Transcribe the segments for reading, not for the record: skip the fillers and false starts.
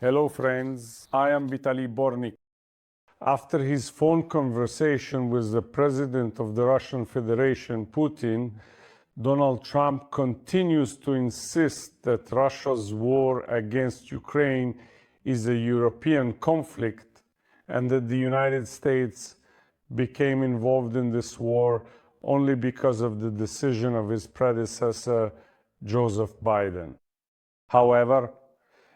Hello friends, I am Vitaly Bornik. After his phone conversation with the President of the Russian Federation, Putin, Donald Trump continues to insist that Russia's war against Ukraine is a European conflict and that the United States became involved in this war only because of the decision of his predecessor, Joseph Biden. However,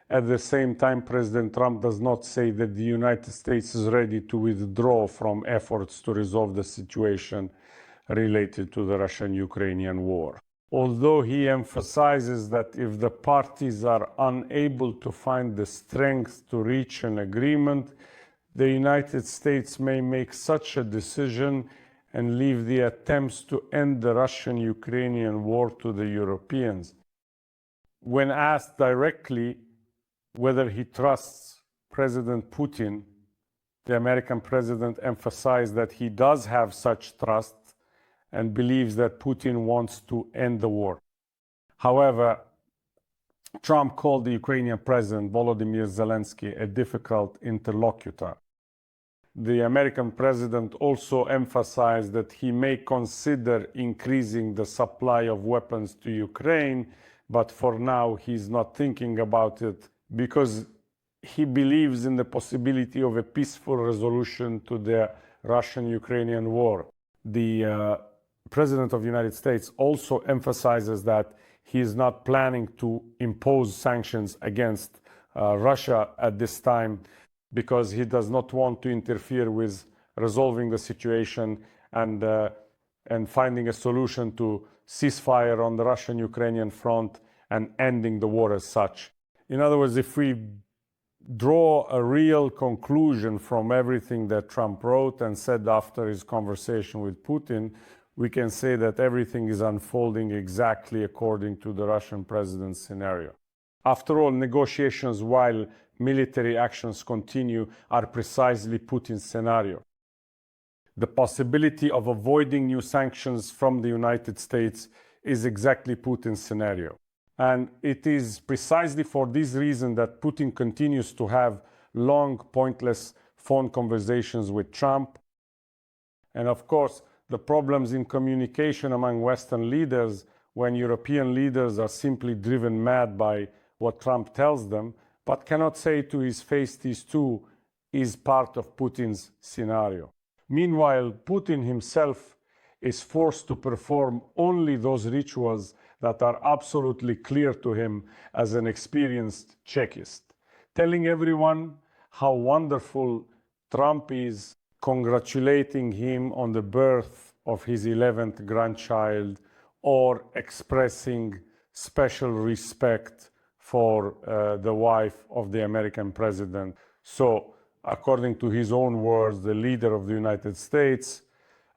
at the same time, President Trump does not say that the United States is ready to withdraw from efforts to resolve the situation related to the Russian-Ukrainian war. Although he emphasizes that if the parties are unable to find the strength to reach an agreement, the United States may make such a decision and leave the attempts to end the Russian-Ukrainian war to the Europeans. When asked directly whether he trusts President Putin, the American president emphasized that he does have such trust and believes that Putin wants to end the war. However, Trump called the Ukrainian president, Volodymyr Zelensky, a difficult interlocutor. The American president also emphasized that he may consider increasing the supply of weapons to Ukraine, but for now he's not thinking about it because he believes in the possibility of a peaceful resolution to the Russian-Ukrainian war. The President of the United States also emphasizes that he is not planning to impose sanctions against Russia at this time because he does not want to interfere with resolving the situation and finding a solution to ceasefire on the Russian-Ukrainian front and ending the war as such. In other words, if we draw a real conclusion from everything that Trump wrote and said after his conversation with Putin, we can say that everything is unfolding exactly according to the Russian president's scenario. After all, negotiations while military actions continue are precisely Putin's scenario. The possibility of avoiding new sanctions from the United States is exactly Putin's scenario. And it is precisely for this reason that Putin continues to have long, pointless phone conversations with Trump. And of course, the problems in communication among Western leaders when European leaders are simply driven mad by what Trump tells them, but cannot say to his face this too is part of Putin's scenario. Meanwhile, Putin himself is forced to perform only those rituals that are absolutely clear to him as an experienced Chekist, telling everyone how wonderful Trump is, congratulating him on the birth of his 11th grandchild, or expressing special respect for the wife of the American president. So, according to his own words, the leader of the United States,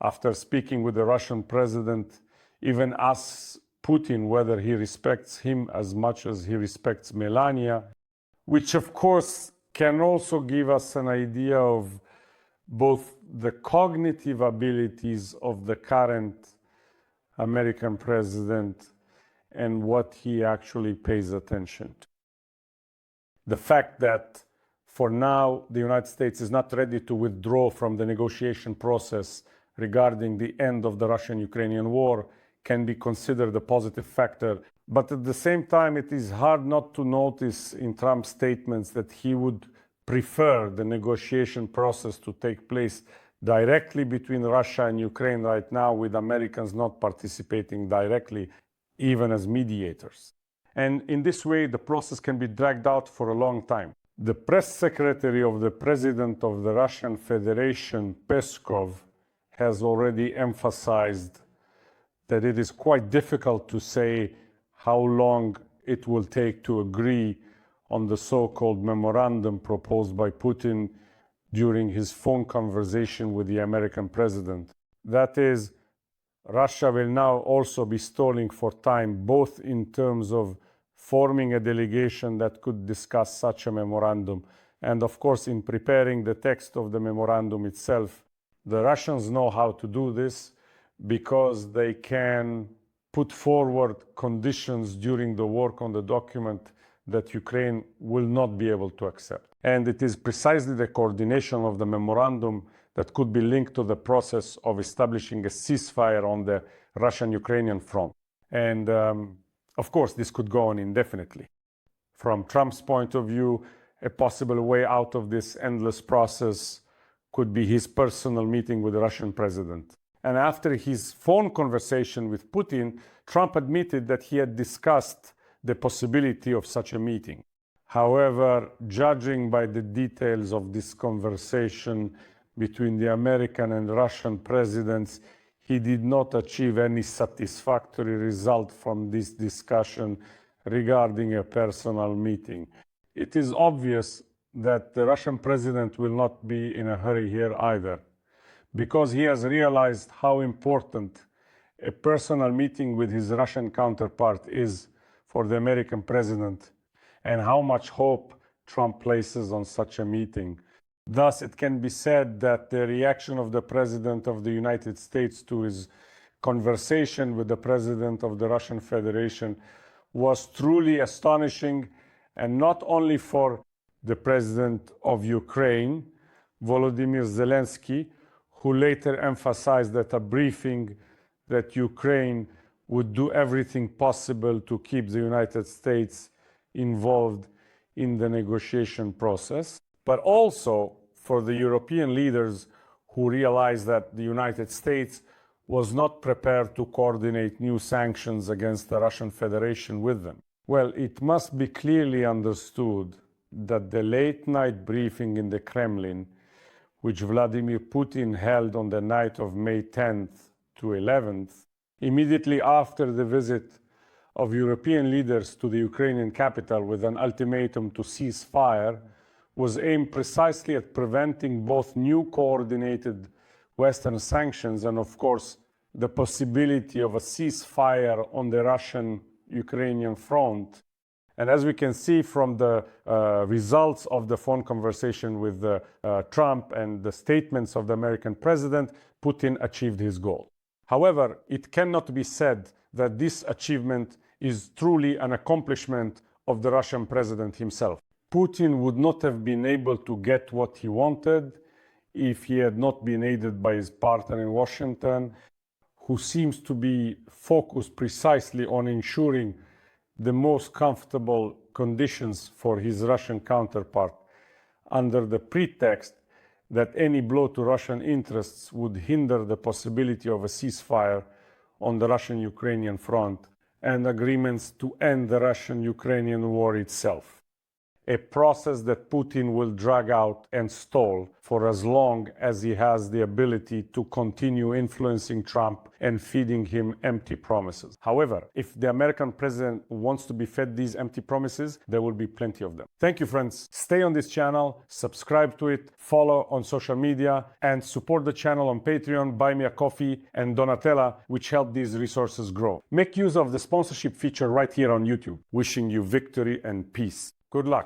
after speaking with the Russian president, even asks Putin whether he respects him as much as he respects Melania, which of course can also give us an idea of both the cognitive abilities of the current American president and what he actually pays attention to. The fact that for now the United States is not ready to withdraw from the negotiation process regarding the end of the Russian-Ukrainian war can be considered a positive factor. But at the same time, it is hard not to notice in Trump's statements that he would prefer the negotiation process to take place directly between Russia and Ukraine right now, with Americans not participating directly, even as mediators. And in this way, the process can be dragged out for a long time. The press secretary of the president of the Russian Federation, Peskov, has already emphasized that it is quite difficult to say how long it will take to agree on the so-called memorandum proposed by Putin during his phone conversation with the American president. That is, Russia will now also be stalling for time, both in terms of forming a delegation that could discuss such a memorandum, and of course in preparing the text of the memorandum itself. The Russians know how to do this because they can put forward conditions during the work on the document that Ukraine will not be able to accept. And it is precisely the coordination of the memorandum that could be linked to the process of establishing a ceasefire on the Russian-Ukrainian front. And of course, this could go on indefinitely. From Trump's point of view, a possible way out of this endless process could be his personal meeting with the Russian president. And after his phone conversation with Putin, Trump admitted that he had discussed the possibility of such a meeting. However, judging by the details of this conversation between the American and Russian presidents, he did not achieve any satisfactory result from this discussion regarding a personal meeting. It is obvious that the Russian president will not be in a hurry here either, because he has realized how important a personal meeting with his Russian counterpart is for the American president, and how much hope Trump places on such a meeting. Thus, it can be said that the reaction of the President of the United States to his conversation with the President of the Russian Federation was truly astonishing, and not only for the President of Ukraine, Volodymyr Zelensky, who later emphasized at a briefing that Ukraine would do everything possible to keep the United States involved in the negotiation process, but also for the European leaders who realized that the United States was not prepared to coordinate new sanctions against the Russian Federation with them. Well, it must be clearly understood that the late-night briefing in the Kremlin, which Vladimir Putin held on the night of May 10th to 11th, immediately after the visit of European leaders to the Ukrainian capital with an ultimatum to cease fire, was aimed precisely at preventing both new coordinated Western sanctions and, of course, the possibility of a ceasefire on the Russian-Ukrainian front. And as we can see from the results of the phone conversation with Trump and the statements of the American president, Putin achieved his goal. However, it cannot be said that this achievement is truly an accomplishment of the Russian president himself. Putin would not have been able to get what he wanted if he had not been aided by his partner in Washington, who seems to be focused precisely on ensuring the most comfortable conditions for his Russian counterpart, under the pretext that any blow to Russian interests would hinder the possibility of a ceasefire on the Russian-Ukrainian front and agreements to end the Russian-Ukrainian war itself. A process that Putin will drag out and stall for as long as he has the ability to continue influencing Trump and feeding him empty promises. However, if the American president wants to be fed these empty promises, there will be plenty of them. Thank you, friends. Stay on this channel, subscribe to it, follow on social media, and support the channel on Patreon, Buy Me a Coffee, and Donatella, which help these resources grow. Make use of the sponsorship feature right here on YouTube. Wishing you victory and peace. Good luck.